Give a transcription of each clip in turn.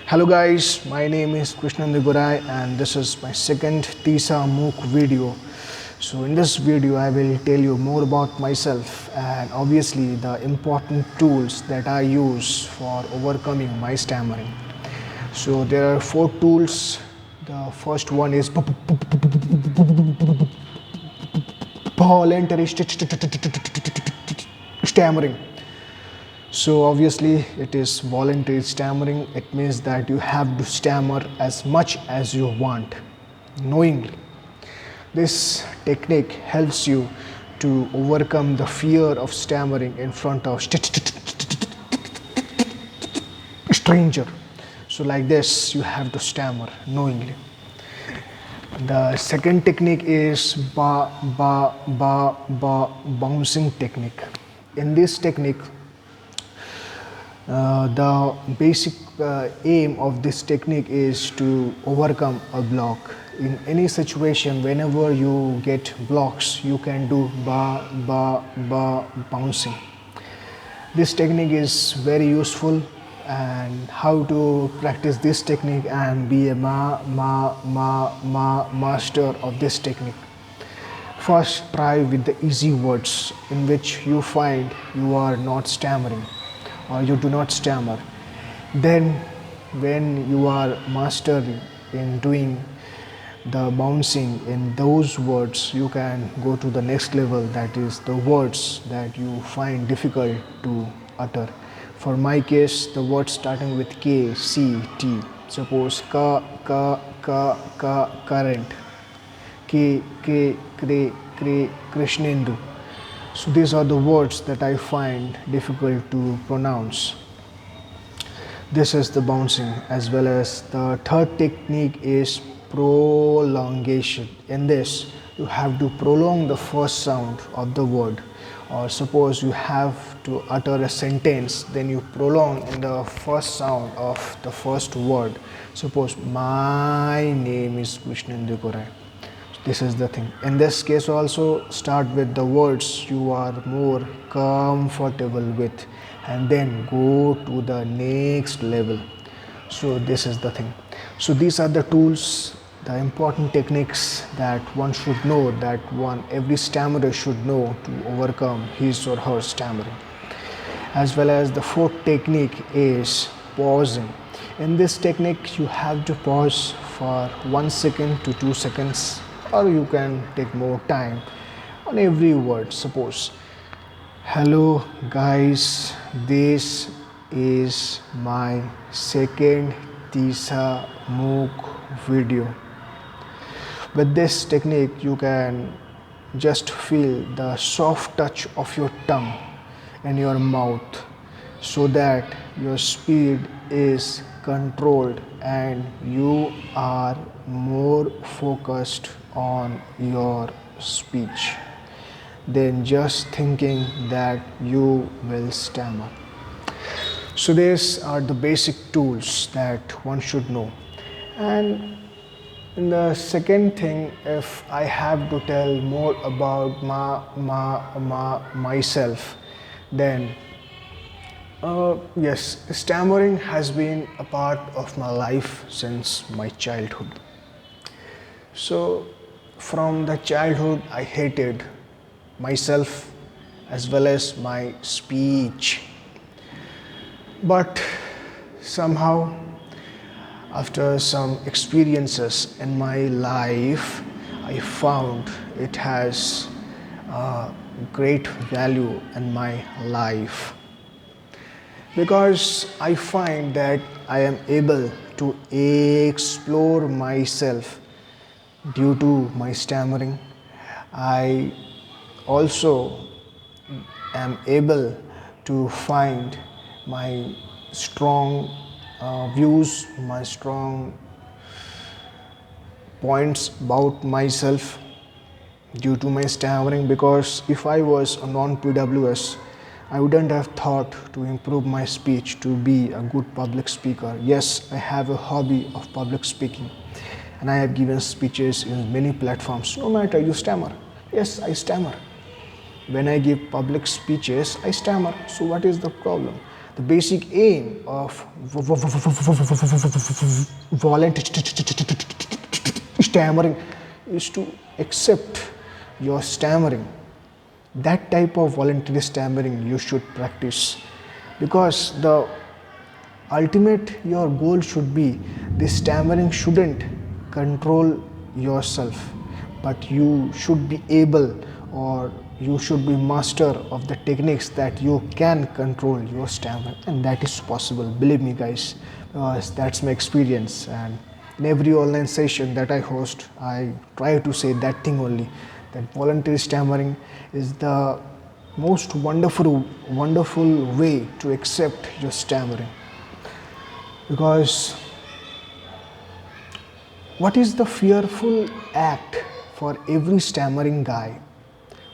Hello guys, my name is Krishnendu and this is my second Tisa Mooc video. So in this video I will tell you more about myself and obviously the important tools that I use for overcoming my stammering. So there are 4 tools. The first one is voluntary stammering. So obviously it is voluntary stammering. It means that you have to stammer as much as you want, knowingly. This technique helps you to overcome the fear of stammering in front of stranger. So like this, you have to stammer knowingly. The second technique is bouncing technique. In this technique, the basic aim of this technique is to overcome a block. In any situation, whenever you get blocks, you can do bouncing. This technique is very useful, and how to practice this technique and be a master of this technique. First, try with the easy words in which you find you are not stammering or you do not stammer. Then when you are mastering in doing the bouncing in those words, you can go to the next level, that is the words that you find difficult to utter. For my case, the words starting with K, C, T. Suppose current, K, Krishnendu. So these are the words that I find difficult to pronounce. This is the bouncing. As well as the third technique is prolongation. In this, you have to prolong the first sound of the word. Or suppose you have to utter a sentence, then you prolong in the first sound of the first word. Suppose my name is Krishnendu. This is the thing. In this case also, start with the words you are more comfortable with and then go to the next level. So this is the thing. So these are the tools, the important techniques that one should know, that every stammerer should know to overcome his or her stammering. As well as the fourth technique is pausing. In this technique, you have to pause for 1 second to 2 seconds, or you can take more time on every word. Suppose, hello guys, this is my second Tisa Mooc video. With this technique, you can just feel the soft touch of your tongue in your mouth so that your speed is controlled and you are more focused on your speech than just thinking that you will stammer. So these are the basic tools that one should know. And the second thing, if I have to tell more about myself, then yes, stammering has been a part of my life since my childhood. So from the childhood, I hated myself as well as my speech. But somehow, after some experiences in my life, I found it has great value in my life, because I find that I am able to explore myself due to my stammering. I also am able to find my strong views, my strong points about myself due to my stammering, because if I was a non-PWS, I wouldn't have thought to improve my speech to be a good public speaker. Yes, I have a hobby of public speaking and I have given speeches in many platforms. No matter you stammer. Yes, I stammer. When I give public speeches, I stammer. So what is the problem? The basic aim of voluntary stammering is to accept your stammering. That type of voluntary stammering you should practice, because the ultimate your goal should be this stammering shouldn't control yourself, but you should be able, or you should be master of the techniques that you can control your stammer, and that is possible, believe me guys, because that's my experience. And in every online session that I host, I try to say that thing only, that voluntary stammering is the most wonderful way to accept your stammering. Because what is the fearful act for every stammering guy?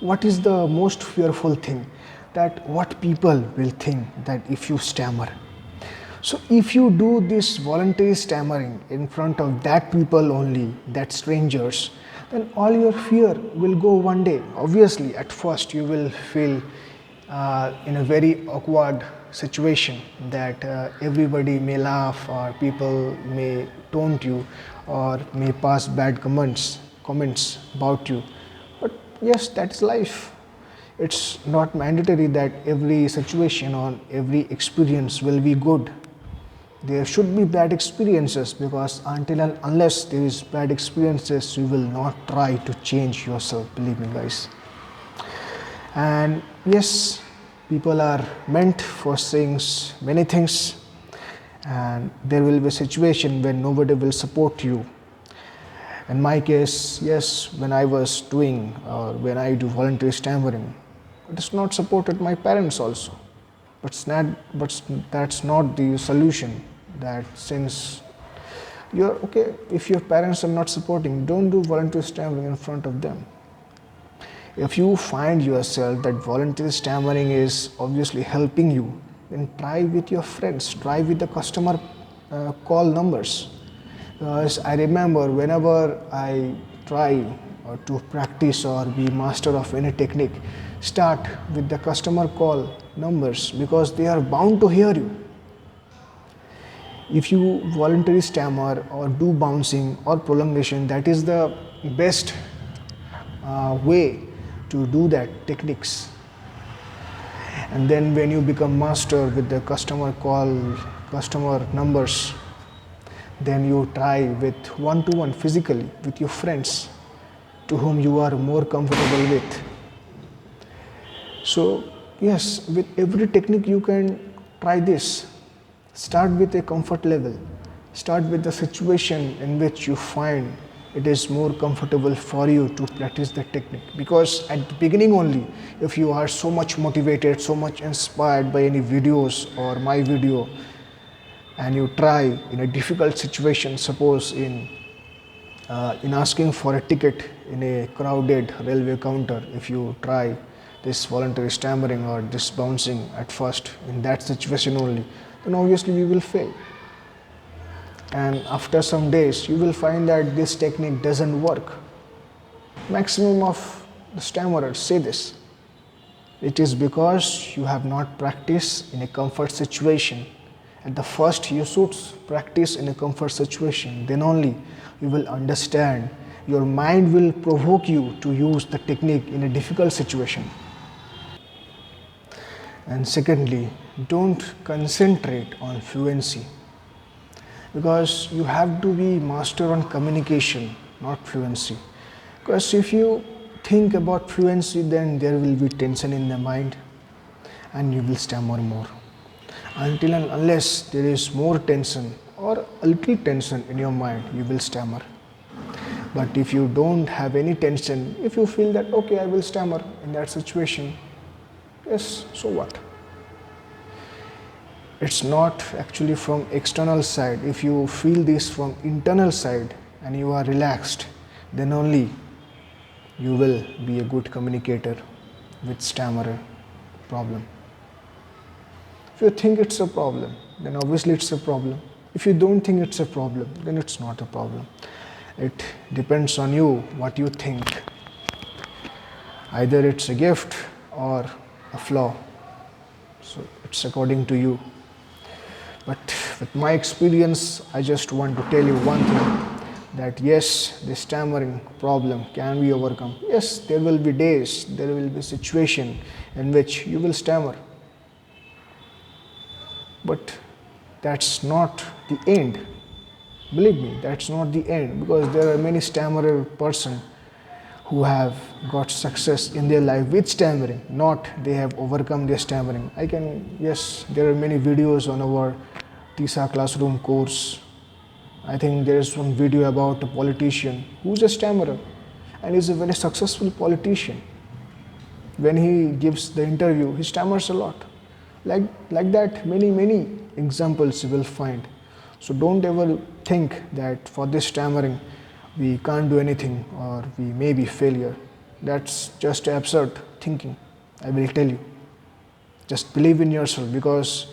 What is the most fearful thing? That what people will think that if you stammer. So if you do this voluntary stammering in front of that people only, that strangers, then all your fear will go one day. Obviously, at first you will feel in a very awkward situation, that everybody may laugh, or people may taunt you, or may pass bad comments about you. But yes, that's life. It's not mandatory that every situation or every experience will be good. There should be bad experiences, because until and unless there is bad experiences, you will not try to change yourself, believe me guys. And yes, people are meant for saying many things, and there will be a situation when nobody will support you. In my case, yes, when I was doing, or when I do voluntary stammering, it is not supported my parents also. But that's not the solution. That since you're okay, if your parents are not supporting, don't do voluntary stammering in front of them. If you find yourself that voluntary stammering is obviously helping you, then try with your friends, try with the customer call numbers. Because I remember whenever I try to practice or be master of any technique, start with the customer call numbers, because they are bound to hear you. If you voluntarily stammer or do bouncing or prolongation, that is the best way to do that techniques. And then when you become master with the customer numbers, then you try with one-to-one physically with your friends to whom you are more comfortable with. So yes, with every technique you can try this. Start with a comfort level. Start with the situation in which you find it is more comfortable for you to practice the technique. Because at the beginning only, if you are so much motivated, so much inspired by any videos or my video, and you try in a difficult situation, suppose in asking for a ticket in a crowded railway counter, if you try this voluntary stammering or this bouncing at first in that situation only, then obviously we will fail. And after some days, you will find that this technique doesn't work. Maximum of the stammerers say this. It is because you have not practiced in a comfort situation. At the first, you should practice in a comfort situation. Then only you will understand. Your mind will provoke you to use the technique in a difficult situation. And secondly, don't concentrate on fluency. Because you have to be master on communication, not fluency. Because if you think about fluency, then there will be tension in the mind and you will stammer more. Until and unless there is more tension or a little tension in your mind, you will stammer. But if you don't have any tension, if you feel that okay, I will stammer in that situation, yes, so what? It's not actually from external side. If you feel this from internal side and you are relaxed, then only you will be a good communicator with stammerer problem. If you think it's a problem, then obviously it's a problem. If you don't think it's a problem, then it's not a problem. It depends on you what you think. Either it's a gift or a flaw. So it's according to you. But with my experience, I just want to tell you one thing, that yes, the stammering problem can be overcome. Yes, there will be days, there will be situation in which you will stammer. But that's not the end. Believe me, that's not the end, because there are many stammerer person who have got success in their life with stammering, not they have overcome their stammering. Yes, there are many videos on our Tisa classroom course. I think there is one video about a politician who's a stammerer and is a very successful politician. When he gives the interview, he stammers a lot. Like that, many examples you will find. So don't ever think that for this stammering we can't do anything or we may be failure. That's just absurd thinking, I will tell you. Just believe in yourself, because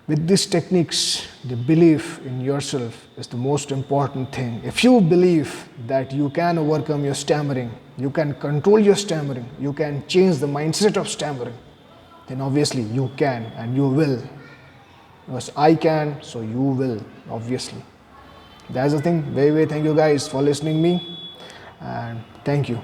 with these techniques, the belief in yourself is the most important thing. If you believe that you can overcome your stammering, you can control your stammering, you can change the mindset of stammering, then obviously you can and you will. Because I can, so you will, obviously. That's the thing. Very thank you guys for listening me, and thank you.